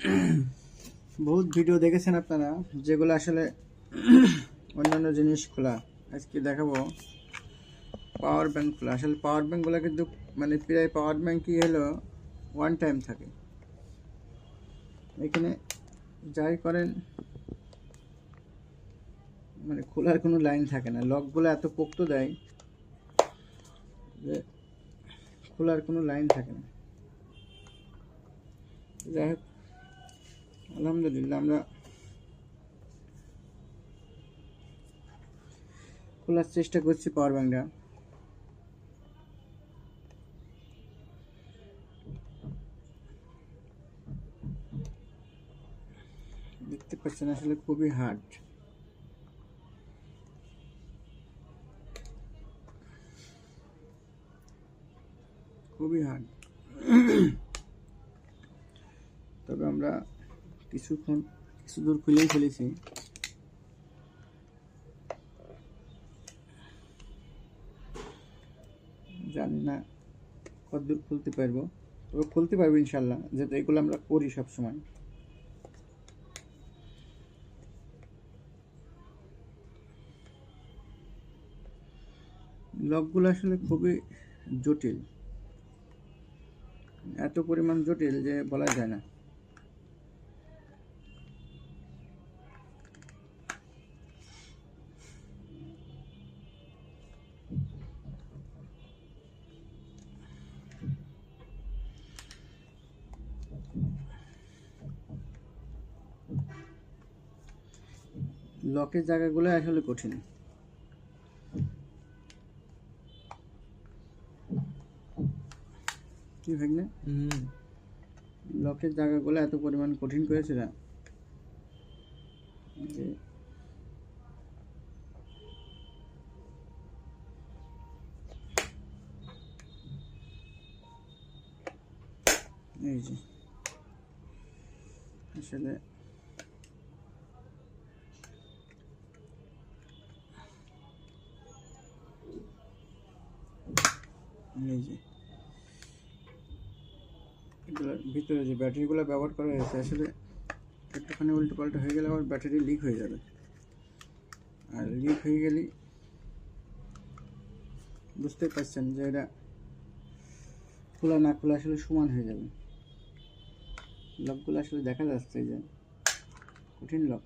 বহুত ভিডিও দেখেছেন আপনারা, যেগুলো আসলে অন্যান্য জিনিস খোলা। আজকে দেখাবো পাওয়ার ব্যাংক খোলা। আসলে পাওয়ার ব্যাংকগুলো কিন্তু মানে প্রায় পাওয়ার ব্যাংকই হলো ওয়ান টাইম থাকে। এখানে যাই করেন মানে খোলার কোনো লাইন থাকে না। লকগুলো এত পোক্ত দেয় যে খোলার কোনো লাইন থাকে না। যাই হোক, আলহামদুলিল্লাহ আমরা খোলার চেষ্টা করছি পাওয়ার ব্যাংকটা। দেখতে পাচ্ছেন আসলে খুবই হার্ড, খুবই হার্ড। তবে আমরা কিছু দূর খুলেই ফেলেছি। জানি না কতদূর খুলতে পারবো, তবে খুলতে পারবো ইনশাল্লাহ, যেহেতু এগুলো আমরা করি সবসময়। লকগুলো আসলে খুবই জটিল, এত পরিমাণ জটিল যে বলা যায় না। লকের জায়গাগুলো আসলে কঠিন। কি ভাগ্নে, লকের জায়গাগুলো এত পরিমাণ কঠিন করেছে না যে এই যে আসলে এই যে এগুলোর ভিতরে যে ব্যাটারিগুলো ব্যবহার করা হয়েছে, আসলে একটুখানি উল্টো পাল্টা হয়ে গেলে আবার ব্যাটারি লিক হয়ে যাবে। আর লিক হয়ে গেলে বুঝতেই পারছেন যে এটা খোলা না খোলা আসলে সমান হয়ে যাবে। লকগুলো আসলে দেখা যাচ্ছে যে কঠিন লক।